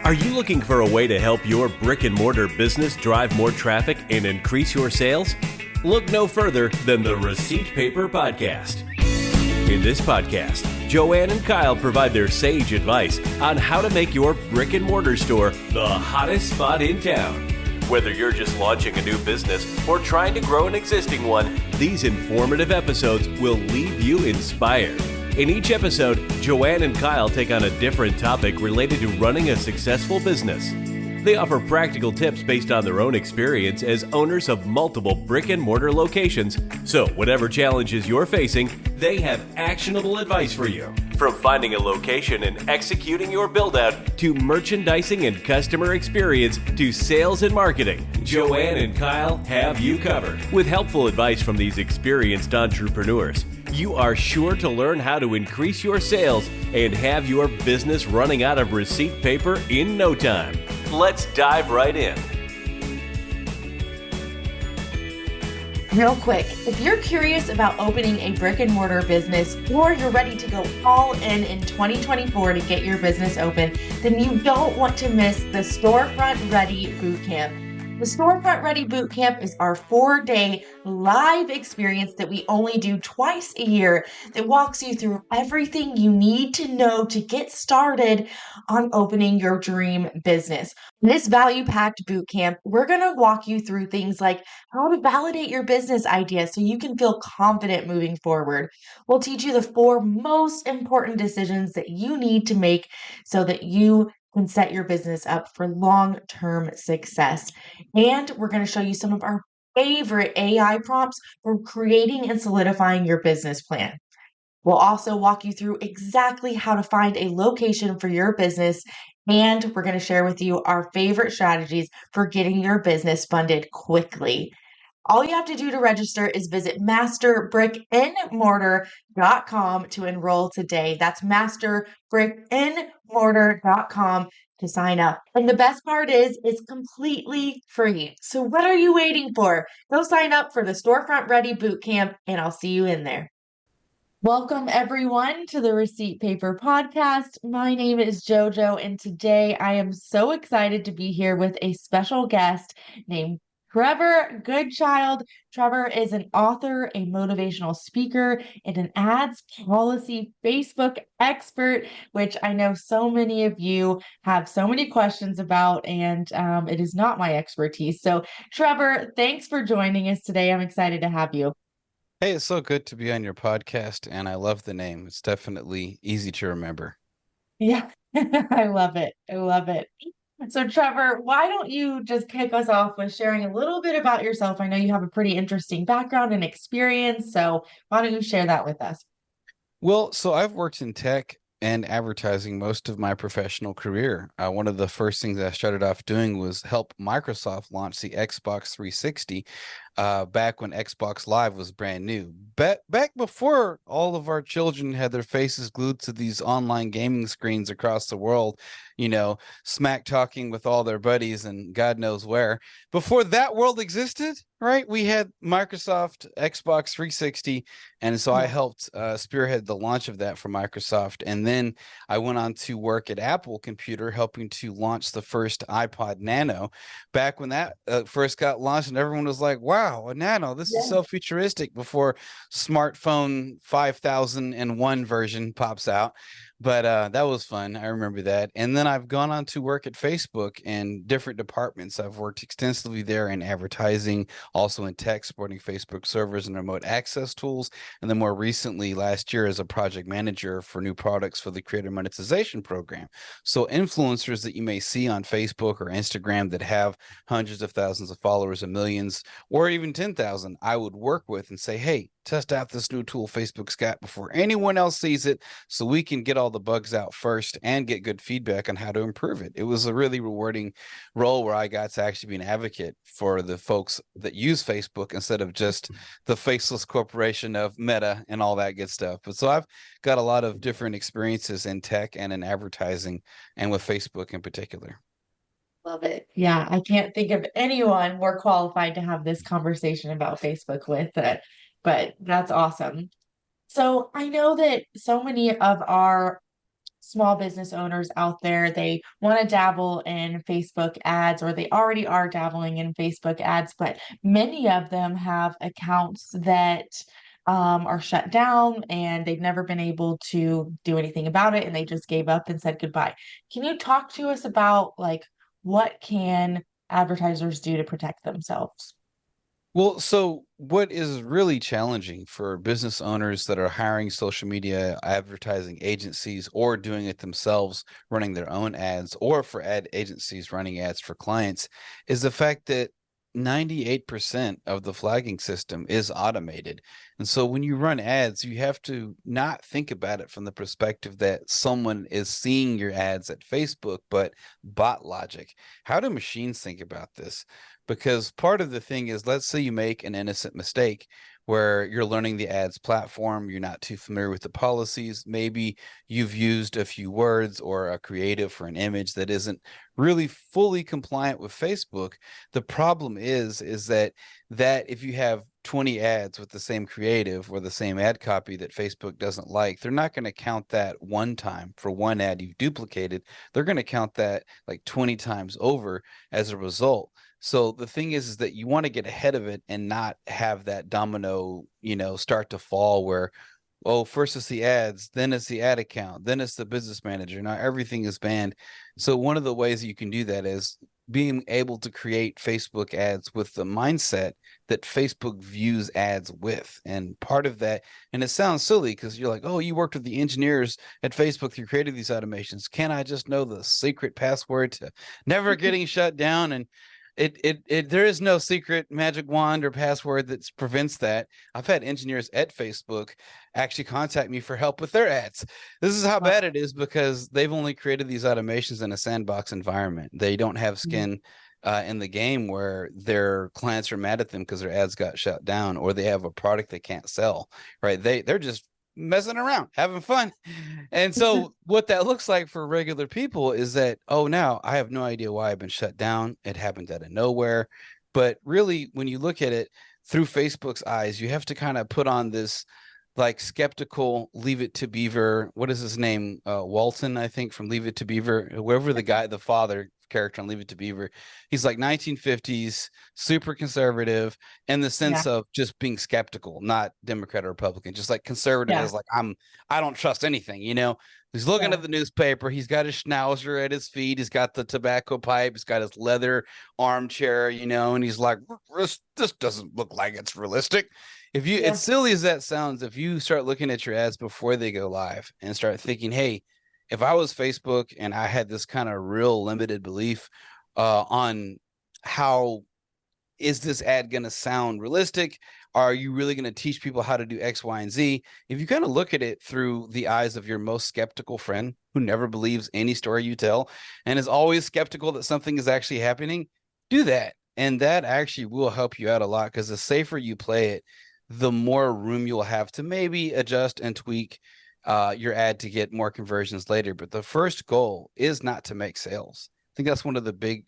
Are you looking for a way to help your brick-and-mortar business drive more traffic and increase your sales? Look no further than the Receipt Paper Podcast. In this podcast, Joanne and Kyle provide their sage advice on how to make your brick-and-mortar store the hottest spot in town. Whether you're just launching a new business or trying to grow an existing one, these informative episodes will leave you inspired. In each episode, Joanne and Kyle take on a different topic related to running a successful business. They offer practical tips based on their own experience as owners of multiple brick-and-mortar locations. So whatever challenges you're facing, they have actionable advice for you. From finding a location and executing your build-out, to merchandising and customer experience, to sales and marketing, Joanne and Kyle have you covered. With helpful advice from these experienced entrepreneurs, you are sure to learn how to increase your sales and have your business running out of receipt paper in no time. Let's dive right in. Real quick, if you're curious about opening a brick and mortar business or you're ready to go all in 2024 to get your business open, then you don't want to miss the Storefront Ready Bootcamp. The Storefront Ready Bootcamp is our 4-day live experience that we only do twice a year that walks you through everything you need to know to get started on opening your dream business. In this value-packed bootcamp, we're going to walk you through things like how to validate your business idea so you can feel confident moving forward. We'll teach you the 4 most important decisions that you need to make so that you can set your business up for long-term success. And we're going to show you some of our favorite AI prompts for creating and solidifying your business plan. We'll also walk you through exactly how to find a location for your business, and we're going to share with you our favorite strategies for getting your business funded quickly. All you have to do to register is visit masterbrickandmortar.com to enroll today. That's masterbrickandmortar.com to sign up. And the best part is it's completely free. So what are you waiting for? Go sign up for the Storefront Ready Bootcamp, and I'll see you in there. Welcome everyone to the Receipt Paper Podcast. My name is JoJo, and today I am so excited to be here with a special guest named Trevor Goodchild. Trevor is an author, a motivational speaker, and an ads policy Facebook expert, which I know so many of you have so many questions about, and it is not my expertise. So Trevor, thanks for joining us today. I'm excited to have you. Hey, it's so good to be on your podcast, and I love the name. It's definitely easy to remember. Yeah, I love it. I love it. So Trevor, why don't you just kick us off with sharing a little bit about yourself? I know you have a pretty interesting background and experience, so why don't you share that with us? Well, so I've worked in tech and advertising most of my professional career. One of the first things I started off doing was help Microsoft launch the Xbox 360 back when Xbox Live was brand new. Back before all of our children had their faces glued to these online gaming screens across the world, you know, smack talking with all their buddies and God knows where. Before that world existed, right? We had Microsoft Xbox 360, and so I helped spearhead the launch of that for Microsoft. And then I went on to work at Apple Computer, helping to launch the first iPod Nano back when that first got launched, and everyone was like, wow, a Nano, this is so futuristic, before smartphone 5001 version pops out. But that was fun. I remember that. And then I've gone on to work at Facebook in different departments. I've worked extensively there in advertising, also in tech, supporting Facebook servers and remote access tools. And then more recently, last year, as a project manager for new products for the Creator Monetization Program. So influencers that you may see on Facebook or Instagram that have hundreds of thousands of followers and millions, or even 10,000, I would work with and say, hey, test out this new tool Facebook's got before anyone else sees it, so we can get all the bugs out first and get good feedback on how to improve it. It was a really rewarding role where I got to actually be an advocate for the folks that use Facebook instead of just the faceless corporation of Meta and all that good stuff. But so I've got a lot of different experiences in tech and in advertising, and with Facebook in particular. Love it. Yeah, I can't think of anyone more qualified to have this conversation about Facebook with, but that's awesome. So I know that so many of our small business owners out there, they want to dabble in Facebook ads, or they already are dabbling in Facebook ads, but many of them have accounts that are shut down and they've never been able to do anything about it and they just gave up and said goodbye. Can you talk to us about like what can advertisers do to protect themselves? Well, so what is really challenging for business owners that are hiring social media advertising agencies or doing it themselves, running their own ads, or for ad agencies running ads for clients, is the fact that 98% of the flagging system is automated. And so when you run ads, you have to not think about it from the perspective that someone is seeing your ads at Facebook, but bot logic. How do machines think about this? Because part of the thing is, let's say you make an innocent mistake where you're learning the ads platform, you're not too familiar with the policies, maybe you've used a few words or a creative for an image that isn't really fully compliant with Facebook. The problem is that if you have 20 ads with the same creative or the same ad copy that Facebook doesn't like, they're not going to count that one time for one ad you've duplicated. They're going to count that like 20 times over as a result. So the thing is that you want to get ahead of it and not have that domino, start to fall where, oh, first it's the ads, then it's the ad account, then it's the business manager. Now everything is banned. So one of the ways you can do that is being able to create Facebook ads with the mindset that Facebook views ads with. And part of that, and it sounds silly because you're like, oh, you worked with the engineers at Facebook who created these automations. Can I just know the secret password to never getting shut down? And there is no secret magic wand or password that prevents that. I've had engineers at Facebook actually contact me for help with their ads. This is how bad it is because they've only created these automations in a sandbox environment. They don't have skin in the game where their clients are mad at them because their ads got shut down or they have a product they can't sell, right? They're just messing around, having fun. And so what that looks like for regular people is that, oh, now I have no idea why I've been shut down. It happened out of nowhere. But really, when you look at it through Facebook's eyes, you have to kind of put on this like skeptical Leave It to Beaver. What is his name? Walton, I think, from Leave It to Beaver, whoever the father character on Leave It to Beaver. He's like 1950s, super conservative in the sense of just being skeptical, not Democrat or Republican, just like conservative as like I don't trust anything, He's looking at the newspaper. He's got his schnauzer at his feet. He's got the tobacco pipe. He's got his leather armchair, and he's like, this doesn't look like it's realistic. If you, as silly as that sounds, if you start looking at your ads before they go live and start thinking, hey, if I was Facebook and I had this kind of real limited belief on how is this ad going to sound realistic? Are you really going to teach people how to do X, Y, and Z? If you kind of look at it through the eyes of your most skeptical friend who never believes any story you tell and is always skeptical that something is actually happening, do that. And that actually will help you out a lot because the safer you play it, the more room you'll have to maybe adjust and tweak your ad to get more conversions later. But the first goal is not to make sales. I think that's one of the big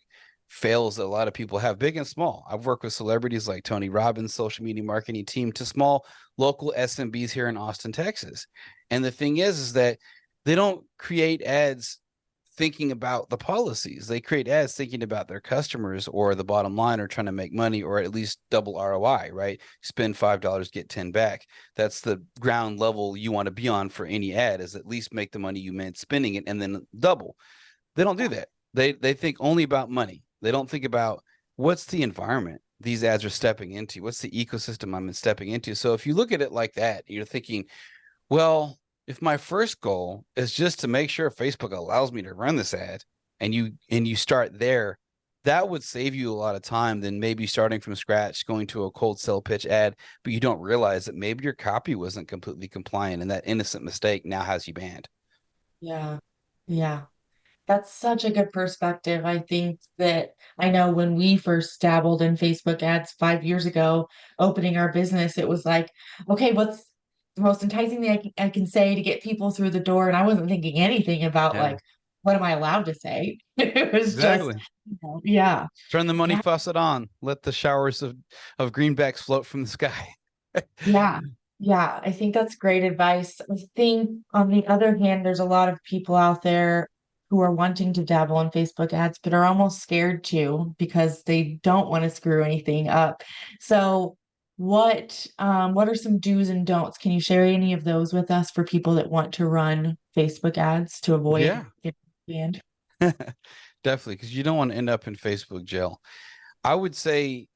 fails that a lot of people have, big and small. I've worked with celebrities like Tony Robbins' social media marketing team to small local SMBs here in Austin, Texas. And the thing is that they don't create ads thinking about the policies. They create ads thinking about their customers or the bottom line or trying to make money or at least double ROI, right? Spend $5, get 10 back. That's the ground level you want to be on for any ad, is at least make the money you meant spending it and then double. They don't do that. They think only about money. They don't think about what's the environment these ads are stepping into, what's the ecosystem I'm stepping into. So if you look at it like that, you're thinking, well, if my first goal is just to make sure Facebook allows me to run this ad and you start there, that would save you a lot of time than maybe starting from scratch, going to a cold sell pitch ad, but you don't realize that maybe your copy wasn't completely compliant and that innocent mistake now has you banned. Yeah. Yeah. That's such a good perspective. I think that I know when we first dabbled in Facebook ads 5 years ago, opening our business, it was like, okay, what's the most enticing thing I can say to get people through the door? And I wasn't thinking anything about like, what am I allowed to say? It was just, yeah. Turn the money faucet on. Let the showers of greenbacks float from the sky. Yeah. Yeah, I think that's great advice. I think on the other hand, there's a lot of people out there who are wanting to dabble in Facebook ads, but are almost scared to because they don't want to screw anything up. So what are some do's and don'ts? Can you share any of those with us for people that want to run Facebook ads to avoid Yeah, getting banned? definitely, because you don't want to end up in Facebook jail. I would say,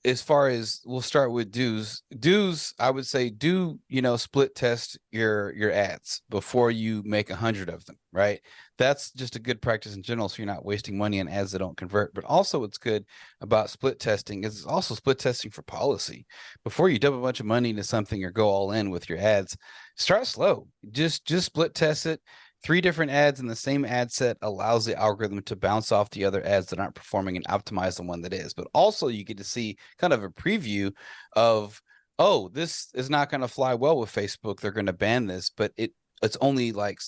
as far as we'll start with dues. Dues, I would say split test your ads before you make 100 of them, right? That's just a good practice in general, so you're not wasting money on ads that don't convert. But also what's good about split testing is it's also split testing for policy. Before you dump a bunch of money into something or go all in with your ads, start slow. Just split test it. Three different ads in the same ad set allows the algorithm to bounce off the other ads that aren't performing and optimize the one that is. But also you get to see kind of a preview of, oh, this is not going to fly well with Facebook. They're going to ban this, but it's only like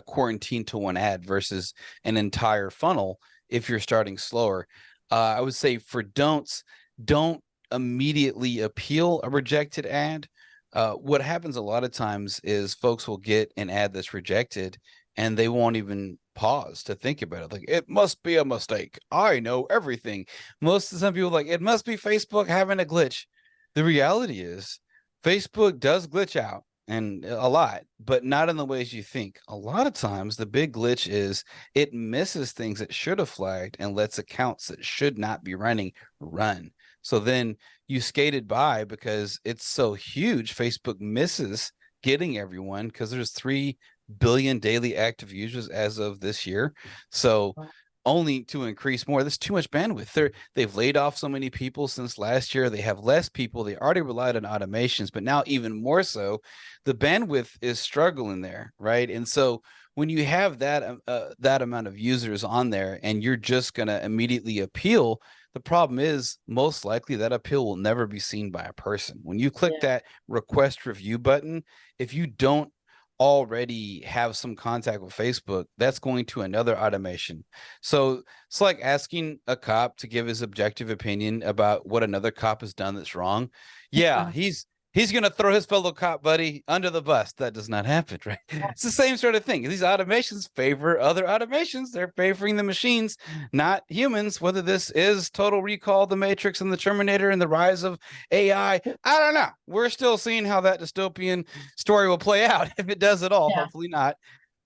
quarantined to one ad versus an entire funnel if you're starting slower. I would say for don't immediately appeal a rejected ad. What happens a lot of times is folks will get an ad that's rejected and they won't even pause to think about it. Like, it must be a mistake. I know everything. Most of some people like, it must be Facebook having a glitch. The reality is Facebook does glitch out and a lot, but not in the ways you think. A lot of times the big glitch is it misses things that should have flagged and lets accounts that should not be running run. So then you skated by because it's so huge. Facebook misses getting everyone because there's 3 billion daily active users as of this year. So only to increase more. There's too much bandwidth. They've laid off so many people since last year. They have less people. They already relied on automations, but now even more so, the bandwidth is struggling there, right? And so when you have that amount of users on there and you're just going to immediately appeal, the problem is most likely that appeal will never be seen by a person. When you click that request review button, if you don't already have some contact with Facebook, that's going to another automation. So it's like asking a cop to give his objective opinion about what another cop has done that's wrong. Yeah, he's going to throw his fellow cop buddy under the bus. That does not happen, right? It's the same sort of thing. These automations favor other automations. They're favoring the machines, not humans. Whether this is Total Recall, The Matrix, and the Terminator, and the rise of AI, I don't know. We're still seeing how that dystopian story will play out. If it does at all, hopefully not.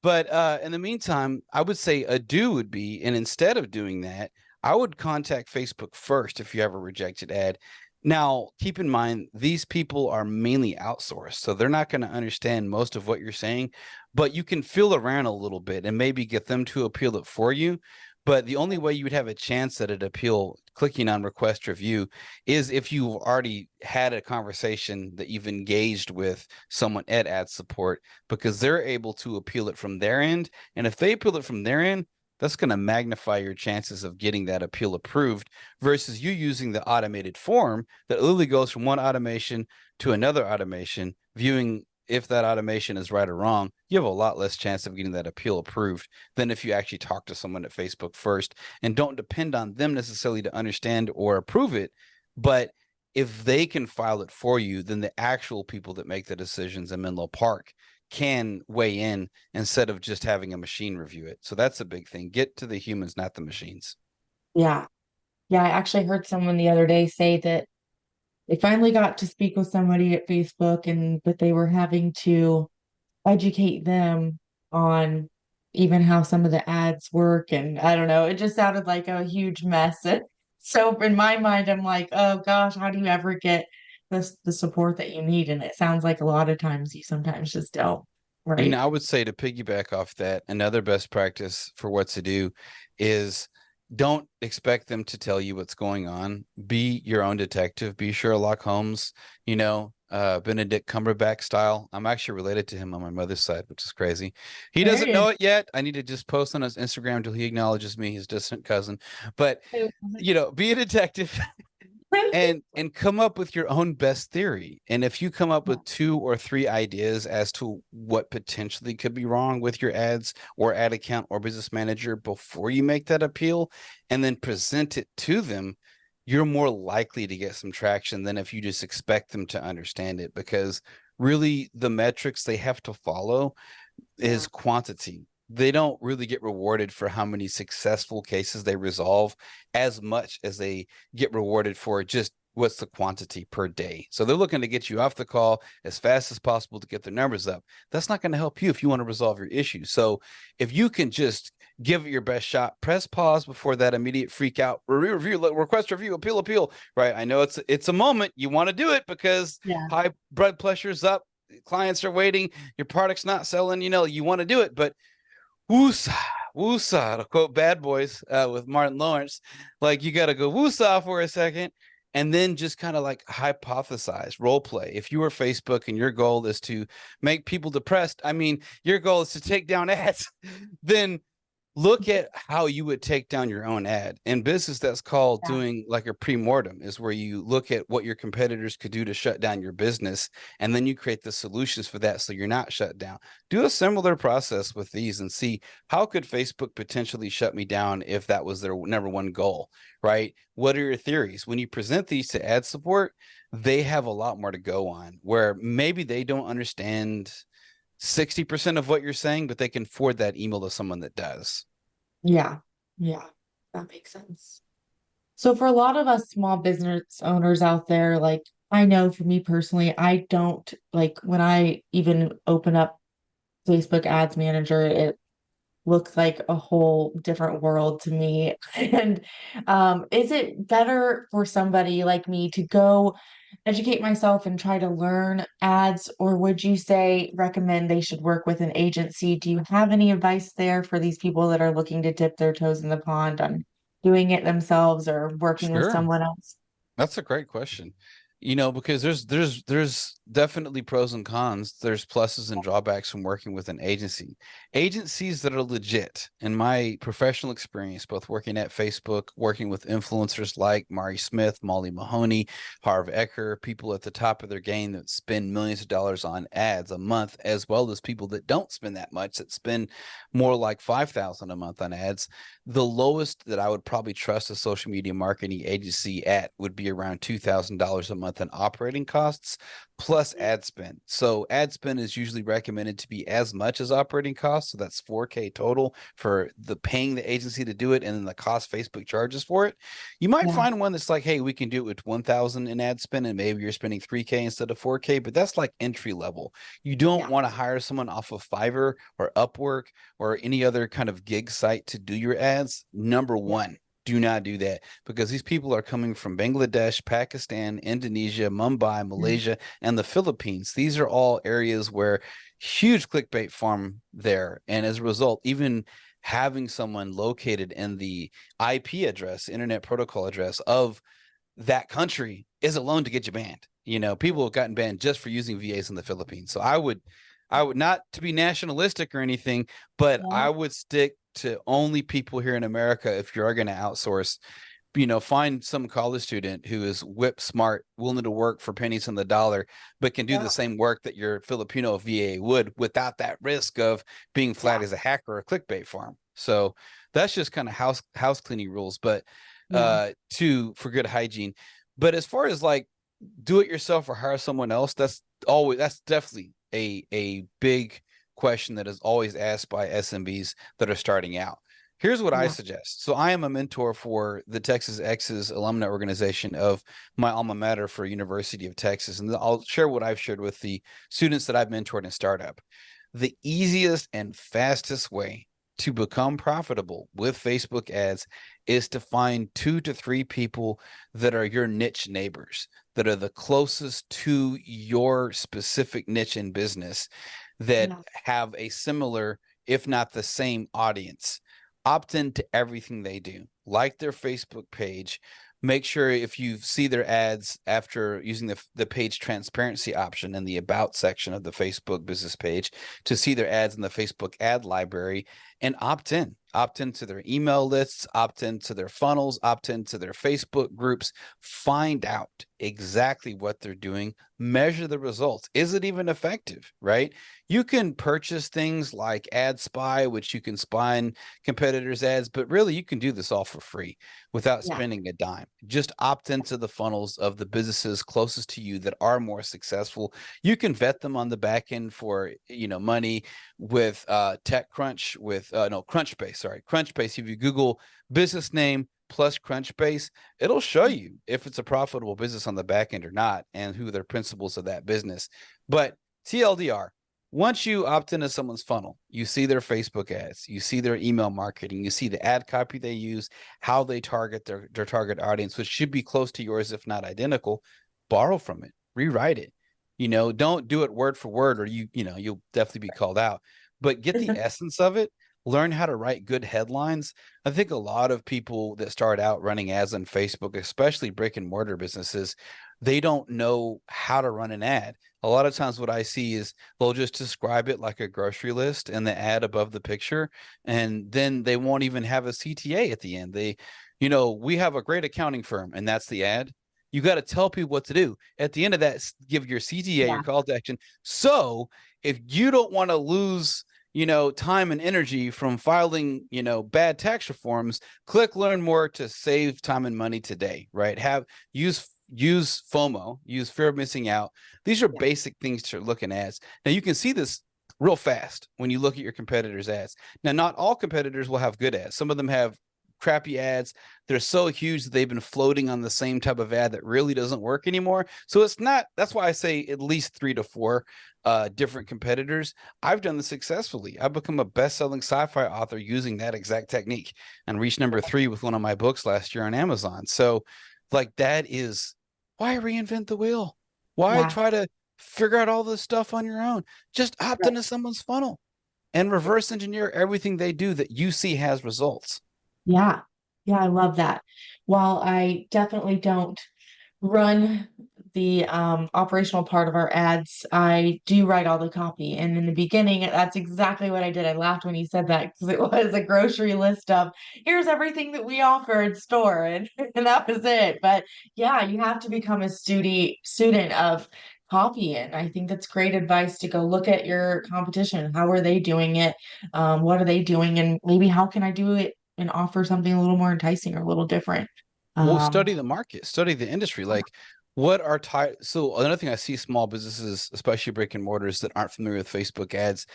But in the meantime, I would say a do would be, and instead of doing that, I would contact Facebook first if you have a rejected ad. Now, keep in mind, these people are mainly outsourced, so they're not going to understand most of what you're saying, but you can feel around a little bit and maybe get them to appeal it for you. But the only way you would have a chance at an appeal clicking on request review is if you've already had a conversation that you've engaged with someone at ad support, because they're able to appeal it from their end. And if they appeal it from their end, that's going to magnify your chances of getting that appeal approved versus you using the automated form that literally goes from one automation to another automation, viewing if that automation is right or wrong. You have a lot less chance of getting that appeal approved than if you actually talk to someone at Facebook first and don't depend on them necessarily to understand or approve it. But if they can file it for you, then the actual people that make the decisions in Menlo Park can weigh in instead of just having a machine review it. So that's a big thing. Get to the humans, not the machines. Yeah. Yeah, I actually heard someone the other day say that they finally got to speak with somebody at Facebook and but they were having to educate them on even how some of the ads work. And I don't know, it just sounded like a huge mess. So in my mind, I'm like, oh gosh, how do you ever get the support that you need? And it sounds like a lot of times you sometimes just don't, right? I would say, to piggyback off that, another best practice for what to do is don't expect them to tell you what's going on. Be your own detective. Be Sherlock Holmes, Benedict Cumberbatch style. I'm actually related to him on my mother's side, which is crazy. He doesn't know it yet. I need to just post on his Instagram until he acknowledges me, his distant cousin. But, be a detective. and come up with your own best theory. And if you come up with 2 or 3 ideas as to what potentially could be wrong with your ads or ad account or business manager before you make that appeal and then present it to them, you're more likely to get some traction than if you just expect them to understand it. Because really the metrics they have to follow is quantity. They don't really get rewarded for how many successful cases they resolve as much as they get rewarded for just what's the quantity per day. So they're looking to get you off the call as fast as possible to get their numbers up. That's not going to help you if you want to resolve your issue. So if you can just give it your best shot, press pause before that immediate freak out, review, request review, appeal, right? I know it's a moment you want to do it because high blood pressure's up, clients are waiting, your product's not selling, you want to do it, but woosah, to quote Bad Boys with Martin Lawrence, like you got to go woosah for a second and then just kind of like hypothesize, role play. If you were Facebook and your goal is to make people depressed, I mean, your goal is to take down ads, then look at how you would take down your own ad. In business, that's called doing like a pre-mortem, is where you look at what your competitors could do to shut down your business, and then you create the solutions for that so you're not shut down. Do a similar process with these and see how could Facebook potentially shut me down if that was their number one goal, right? What are your theories? When you present these to ad support, they have a lot more to go on, where maybe they don't understand 60% of what you're saying, but they can forward that email to someone that does. Yeah. That makes sense. So for a lot of us small business owners out there, like I know for me personally, I don't like when I even open up Facebook Ads Manager, it looks like a whole different world to me. And is it better for somebody like me to go educate myself and try to learn ads, or would you say recommend they should work with an agency? Do you have any advice there for these people that are looking to dip their toes in the pond on doing it themselves or working with Sure. someone else? That's a great question. Because there's definitely pros and cons. There's pluses and drawbacks from working with an agency. Agencies that are legit, in my professional experience, both working at Facebook, working with influencers like Mari Smith, Molly Mahoney, Harv Eker, people at the top of their game that spend millions of dollars on ads a month, as well as people that don't spend that much, that spend more like $5,000 a month on ads. The lowest that I would probably trust a social media marketing agency at would be around $2,000 a month in operating costs plus ad spend. So ad spend is usually recommended to be as much as operating costs. So that's $4K total for the paying the agency to do it, and then the cost Facebook charges for it. You might find one that's like, hey, we can do it with 1,000 in ad spend, and maybe you're spending 3K instead of 4K, but that's like entry level. You don't want to hire someone off of Fiverr or Upwork or any other kind of gig site to do your ads. Number one, do not do that, because these people are coming from Bangladesh, Pakistan, Indonesia, Mumbai, Malaysia, and the Philippines. These are all areas where huge clickbait farm there. And as a result, even having someone located in the IP address, Internet Protocol address of that country is alone to get you banned. People have gotten banned just for using VAs in the Philippines. So I would not to be nationalistic or anything, but I would stick to only people here in America. If you are going to outsource, find some college student who is whip smart, willing to work for pennies on the dollar, but can do the same work that your Filipino VA would without that risk of being flagged as a hacker or a clickbait farm. So that's just kind of house cleaning rules, but for good hygiene. But as far as like do it yourself or hire someone else, that's definitely a big question that is always asked by SMBs that are starting out. Here's what I suggest. So I am a mentor for the Texas X's alumni organization of my alma mater for University of Texas. And I'll share what I've shared with the students that I've mentored in startup. The easiest and fastest way to become profitable with Facebook ads is to find 2 to 3 people that are your niche neighbors, that are the closest to your specific niche in business, that have a similar, if not the same audience. Opt into everything they do. Like their Facebook page. Make sure if you see their ads after using the page transparency option in the about section of the Facebook business page to see their ads in the Facebook ad library, and opt in. opt into their email lists, opt into their funnels, opt into their Facebook groups, find out exactly what they're doing, measure the results. Is it even effective, right? You can purchase things like Ad Spy, which you can spy on competitors' ads, but really you can do this all for free without Yeah. spending a dime. Just opt into the funnels of the businesses closest to you that are more successful. You can vet them on the back end for, money with TechCrunch, with Crunchbase. Sorry, Crunchbase. If you Google business name plus Crunchbase, it'll show you if it's a profitable business on the back end or not, and who are the principals of that business. But TLDR, once you opt into someone's funnel, you see their Facebook ads, you see their email marketing, you see the ad copy they use, how they target their target audience, which should be close to yours, if not identical. Borrow from it, rewrite it. Don't do it word for word, or you'll definitely be called out. But get the essence of it. Learn how to write good headlines. I think a lot of people that start out running ads on Facebook, especially brick and mortar businesses, they don't know how to run an ad. A lot of times what I see is they'll just describe it like a grocery list and the ad above the picture, and then they won't even have a CTA at the end. We have a great accounting firm, and that's the ad. You got to tell people what to do. At the end of that, give your CTA, your call to action. So if you don't want to lose time and energy from filing, bad tax reforms, click learn more to save time and money today, right? Use FOMO, use fear of missing out. These are basic things to look at ads. Now you can see this real fast when you look at your competitors' ads. Now, not all competitors will have good ads. Some of them have crappy ads. They're so huge that they've been floating on the same type of ad that really doesn't work anymore. So that's why I say at least 3 to 4 different competitors. I've done this successfully. I've become a best-selling sci-fi author using that exact technique and reached number 3 with one of my books last year on Amazon. So that is why reinvent the wheel? Why try to figure out all this stuff on your own? Just opt into someone's funnel and reverse engineer everything they do that you see has results. Yeah. Yeah, I love that. While I definitely don't run the operational part of our ads, I do write all the copy. And in the beginning, that's exactly what I did. I laughed when you said that, because it was a grocery list of here's everything that we offer in store, and that was it. But yeah, you have to become a student of copy. And I think that's great advice to go look at your competition. How are they doing it? What are they doing? And maybe how can I do it and offer something a little more enticing or a little different? Well, study the market, study the industry. Like, what are so another thing I see small businesses, especially brick and mortars that aren't familiar with Facebook ads,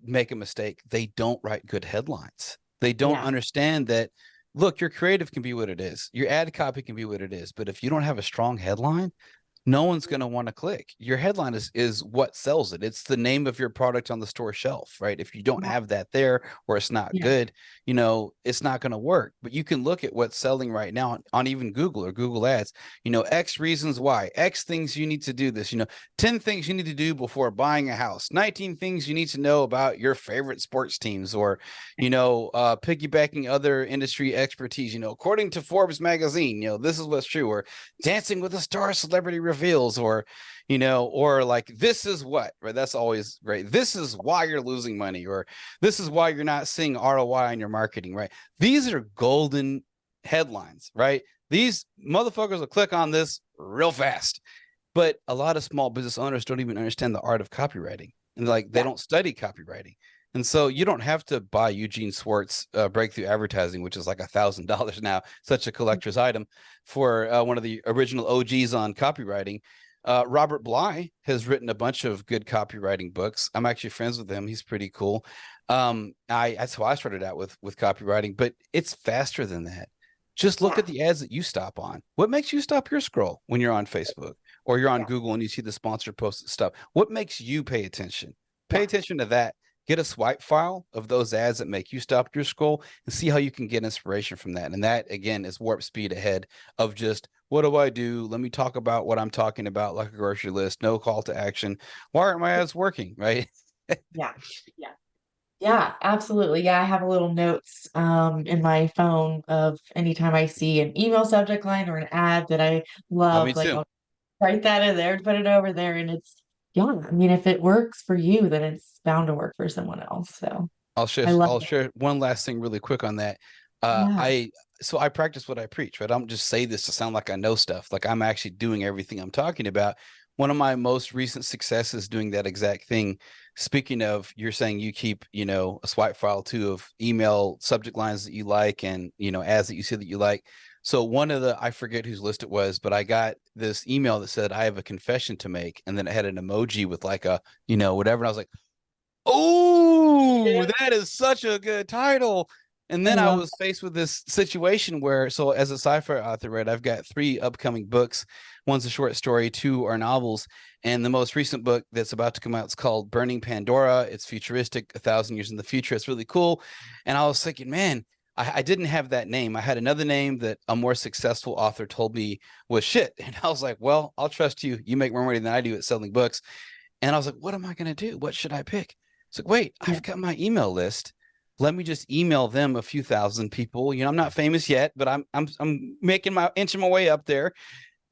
make a mistake. They don't write good headlines. They don't understand that, look, your creative can be what it is. Your ad copy can be what it is. But if you don't have a strong headline, no one's going to want to click. Your headline is what sells it. It's the name of your product on the store shelf, right? If you don't have that there, or it's not good, it's not going to work. But you can look at what's selling right now on even Google or Google Ads, X reasons why, X things you need to do this, 10 things you need to do before buying a house, 19 things you need to know about your favorite sports teams, or, piggybacking other industry expertise, according to Forbes magazine, this is what's true, or Dancing with a Star celebrity reveals, or like, this is what, right? That's always great. This is why you're losing money, or this is why you're not seeing ROI on your marketing, right? These are golden headlines, right? These motherfuckers will click on this real fast. But a lot of small business owners don't even understand the art of copywriting, and they don't study copywriting. And so you don't have to buy Eugene Swartz breakthrough advertising, which is like $1,000 now, such a collector's item, for one of the original OGs on copywriting. Robert Bly has written a bunch of good copywriting books. I'm actually friends with him. He's pretty cool. That's how I started out with copywriting, but it's faster than that. Just look at the ads that you stop on. What makes you stop your scroll when you're on Facebook or you're on Google and you see the sponsored posted stuff? What makes you pay attention? Pay attention to that. Get a swipe file of those ads that make you stop your scroll and see how you can get inspiration from that. And that, again, is warp speed ahead of just, what do I do? Let me talk about what I'm talking about, like a grocery list, no call to action. Why aren't my ads working, right? Yeah, absolutely. Yeah, I have a little notes in my phone of anytime I see an email subject line or an ad that I Oh, love, me too. I'll write that in there, put it over there, and it's, I mean, if it works for you, then it's bound to work for someone else. So I love I'll it. share one last thing really quick on that. Yeah. I practice what I preach, right? I don't just say this to sound like I know stuff. Like I'm actually doing everything I'm talking about. One of my most recent successes doing that exact thing. Speaking of, you're saying you keep, a swipe file too of email subject lines that you like and, ads that you see that you like. So one of I forget whose list it was, but I got this email that said, I have a confession to make. And then it had an emoji with like a, whatever. And I was like, oh, Yeah. that is such a good title. And I then I love was faced with this situation where, so as a sci-fi author, right, I've got 3 upcoming books. One's a short story, 2 are novels. And the most recent book that's about to come out is called Burning Pandora. It's futuristic, 1,000 years in the future. It's really cool. And I was thinking, man, I didn't have that name. I had another name that a more successful author told me was shit. And I was like, well, I'll trust you. You make more money than I do at selling books. And I was like, what am I going to do? What should I pick? It's like, wait, it. I've got my email list. Let me just email them a few thousand people. I'm not famous yet, but I'm inching my way up there.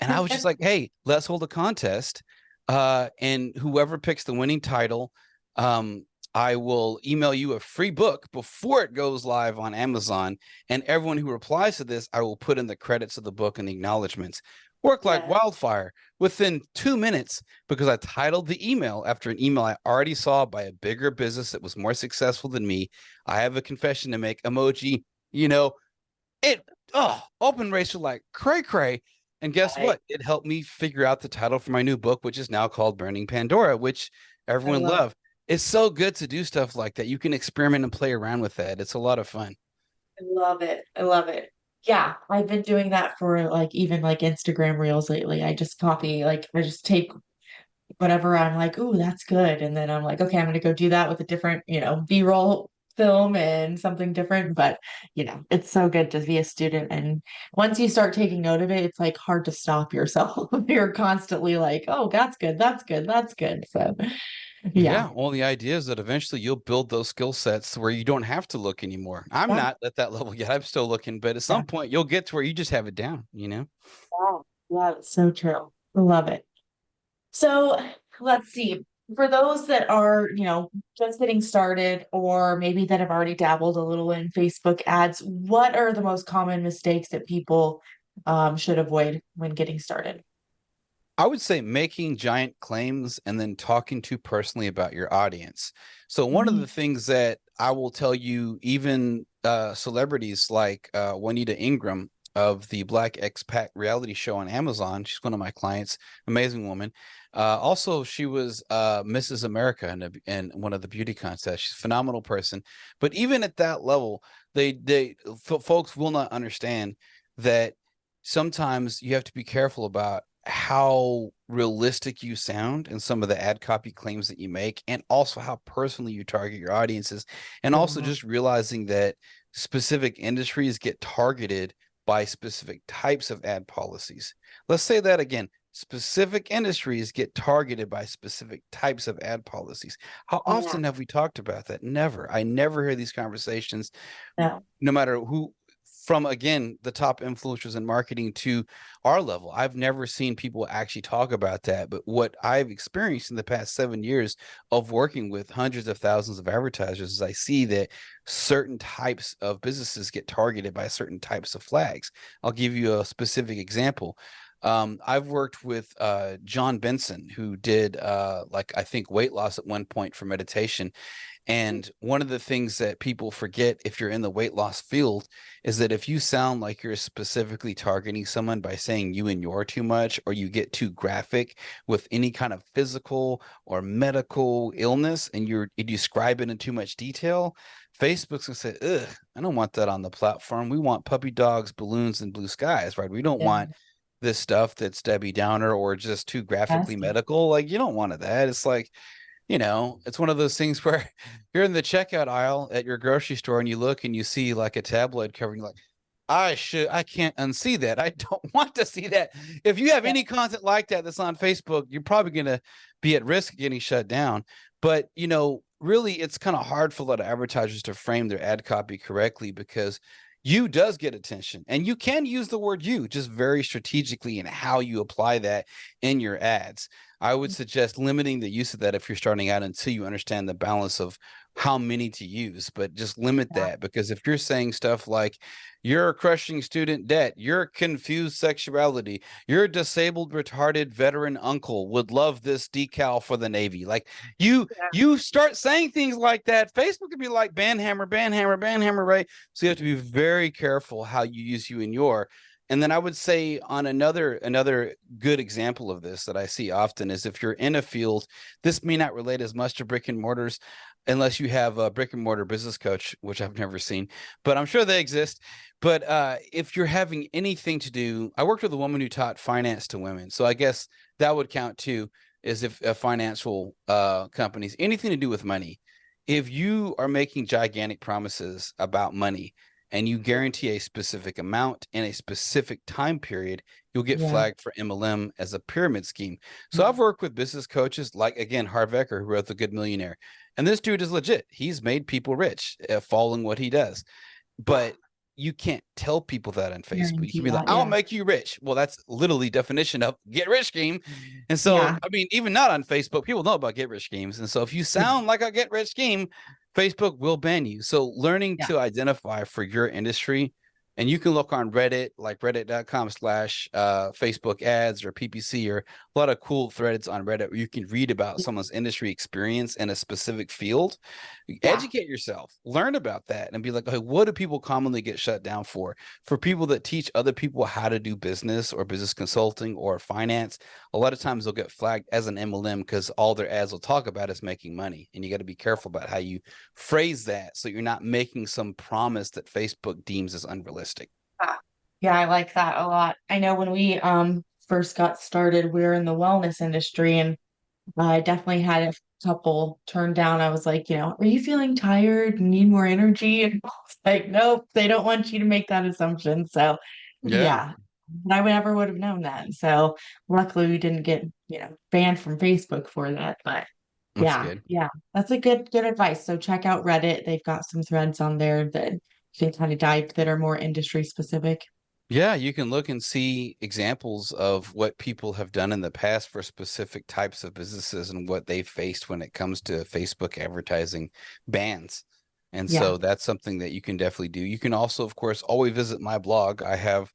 And I was just like, hey, let's hold a contest. And whoever picks the winning title, I will email you a free book before it goes live on Amazon. And everyone who replies to this, I will put in the credits of the book and the acknowledgments. Worked like Yeah. wildfire within 2 minutes because I titled the email after an email I already saw by a bigger business that was more successful than me. I have a confession to make emoji, it open rates were like cray cray. And guess Right. what? It helped me figure out the title for my new book, which is now called Burning Pandora, which I everyone love loved. It's so good to do stuff like that. You can experiment and play around with that. It's a lot of fun. I love it. I love it. Yeah, I've been doing that for like even like Instagram reels lately. I just copy, like I just take whatever I'm like, ooh, that's good. And then I'm like, okay, I'm gonna go do that with a different, B-roll film and something different. But it's so good to be a student. And once you start taking note of it, it's like hard to stop yourself. You're constantly like, oh, that's good, that's good, that's good. So yeah. Yeah, well, the idea is that eventually you'll build those skill sets where you don't have to look anymore. I'm Yeah. not at that level yet. I'm still looking, but at Yeah. some point you'll get to where you just have it down. Wow. Yeah, it's so true. I love it. So let's see. For those that are, just getting started or maybe that have already dabbled a little in Facebook ads, what are the most common mistakes that people should avoid when getting started? I would say making giant claims and then talking too personally about your audience. So one of the Mhm. things that I will tell you, even celebrities like Juanita Ingram of the Black Expat reality show on Amazon, she's one of my clients, amazing woman. Also, she was Mrs. America in one of the beauty contests. She's a phenomenal person. But even at that level, folks will not understand that sometimes you have to be careful about how realistic you sound and some of the ad copy claims that you make, and also how personally you target your audiences, and also Yeah. just realizing that specific industries get targeted by specific types of ad policies. Let's say that again. Specific industries get targeted by specific types of ad policies. How Yeah. often have we talked about that? Never. I never hear these conversations, No. no matter who, from again the top influencers in marketing to our level. I've never seen people actually talk about that. But what I've experienced in the past 7 years of working with hundreds of thousands of advertisers is I see that certain types of businesses get targeted by certain types of flags. I'll give you a specific example. I've worked with John Benson, who did like I think weight loss at one point for meditation. And one of the things that people forget if you're in the weight loss field is that if you sound like you're specifically targeting someone by saying you and your too much, or you get too graphic with any kind of physical or medical illness and you describe it in too much detail, Facebook's gonna say, ugh, I don't want that on the platform. We want puppy dogs, balloons, and blue skies, right? We don't Yeah. want this stuff that's Debbie Downer or just too graphically Nasty. medical. Like, you don't want that. It's like, it's one of those things where you're in the checkout aisle at your grocery store and you look and you see like a tabloid cover and you're like, I can't unsee that. I don't want to see that. If you have Yeah. any content like that that's on Facebook, you're probably going to be at risk of getting shut down. But, really it's kind of hard for a lot of advertisers to frame their ad copy correctly, because you does get attention, and you can use the word you just very strategically in how you apply that in your ads. I would suggest limiting the use of that if you're starting out until you understand the balance of how many to use, but just limit Yeah. that, because if you're saying stuff like you're crushing student debt, you're confused sexuality, your disabled retarded veteran uncle would love this decal for the Navy, like you start saying things like that, Facebook could be like banhammer, banhammer, banhammer, right? So you have to be very careful how you use you and your. And then I would say on another good example of this that I see often is if you're in a field, this may not relate as much to brick and mortars unless you have a brick and mortar business coach, which I've never seen, but I'm sure they exist. But if you're having anything to do, I worked with a woman who taught finance to women. So I guess that would count too, is if financial companies, anything to do with money. If you are making gigantic promises about money, and you guarantee a specific amount in a specific time period, you'll get Yeah. flagged for MLM as a pyramid scheme. So I've worked with business coaches like, again, Harv Eker, who wrote The Good Millionaire. And this dude is legit. He's made people rich following what he does. But you can't tell people that on Facebook. You can be like, I'll make you rich. Well, that's literally definition of get rich scheme. And so, I mean, even not on Facebook, people know about get rich schemes. And so if you sound like a get rich scheme, Facebook will ban you. So learning to identify for your industry, and you can look on Reddit, like reddit.com/Facebook ads or PPC, or a lot of cool threads on Reddit where you can read about someone's industry experience in a specific field. Educate yourself, learn about that, and be like, okay, what do people commonly get shut down for? For people that teach other people how to do business or business consulting or finance, a lot of times they'll get flagged as an MLM because all their ads will talk about is making money. And you got to be careful about how you phrase that so you're not making some promise that Facebook deems as unrealistic. Yeah, I like that a lot. I know when we first got started, we were in the wellness industry, and I definitely had a couple turned down. I was like, are you feeling tired? Need more energy? And I was like, nope, they don't want you to make that assumption. So yeah, I never would have known that. So luckily we didn't get, banned from Facebook for that. But That's good. yeah, that's a good advice. So check out Reddit. They've got some threads on there that you can kind of dive that are more industry specific. Yeah, you can look and see examples of what people have done in the past for specific types of businesses and what they faced when it comes to Facebook advertising bans. And so that's something that you can definitely do. You can also, of course, always visit my blog. I have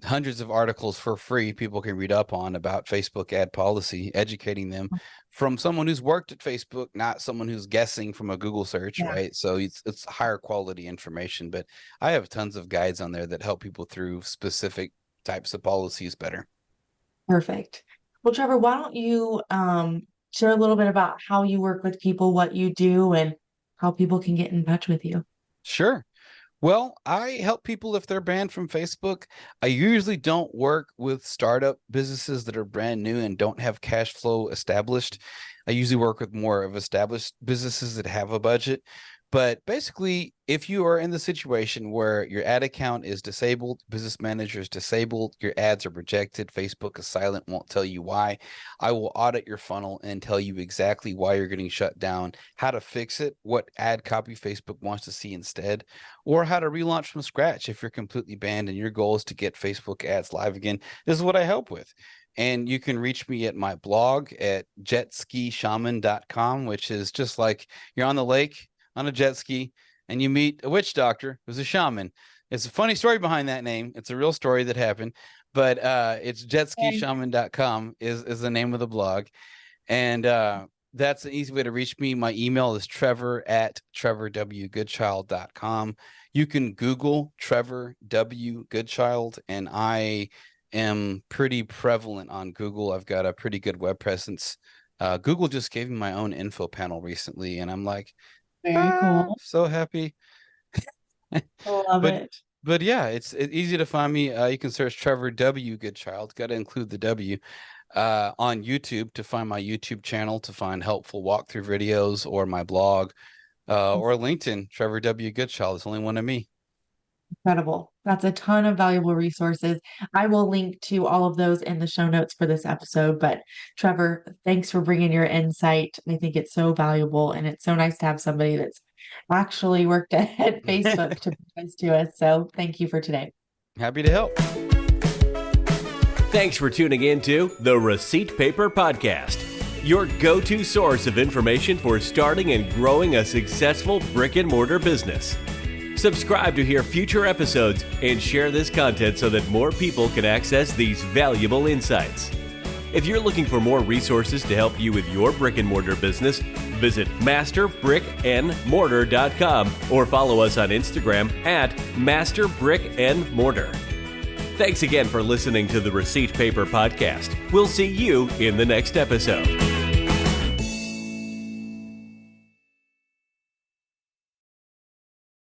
hundreds of articles for free people can read up on about Facebook ad policy, educating them from someone who's worked at Facebook, not someone who's guessing from a Google search, right? So it's higher quality information, but I have tons of guides on there that help people through specific types of policies better. Perfect. Well, Trevor, why don't you share a little bit about how you work with people, what you do, and how people can get in touch with you? Sure. Well, I help people if they're banned from Facebook. I usually don't work with startup businesses that are brand new and don't have cash flow established. I usually work with more of established businesses that have a budget. But basically, if you are in the situation where your ad account is disabled, business manager is disabled, your ads are rejected, Facebook is silent, won't tell you why, I will audit your funnel and tell you exactly why you're getting shut down, how to fix it, what ad copy Facebook wants to see instead, or how to relaunch from scratch if you're completely banned and your goal is to get Facebook ads live again. This is what I help with. And you can reach me at my blog at jetskishaman.com, which is just like you're on the lake on a jet ski and you meet a witch doctor who's a shaman. It's a funny story behind that name. It's a real story that happened, but it's jetskishaman.com is the name of the blog. And that's an easy way to reach me. My email is trevor@trevorwgoodchild.com. You can Google Trevor W. Goodchild, and I am pretty prevalent on Google. I've got a pretty good web presence. Google just gave me my own info panel recently, and I'm like, very cool. So happy. I love it. But yeah, it's easy to find me. You can search Trevor W. Goodchild. Got to include the W. On YouTube to find my YouTube channel, to find helpful walkthrough videos, or my blog, or LinkedIn, Trevor W. Goodchild. It's only one of me. Incredible. That's a ton of valuable resources. I will link to all of those in the show notes for this episode. But Trevor, thanks for bringing your insight. I think it's so valuable, and it's so nice to have somebody that's actually worked at Facebook to bring this to us. So thank you for today. Happy to help. Thanks for tuning in to the Receipt Paper Podcast, your go-to source of information for starting and growing a successful brick-and-mortar business. Subscribe to hear future episodes and share this content so that more people can access these valuable insights. If you're looking for more resources to help you with your brick-and-mortar business, visit masterbrickandmortar.com or follow us on Instagram at masterbrickandmortar. Thanks again for listening to the Receipt Paper Podcast. We'll see you in the next episode.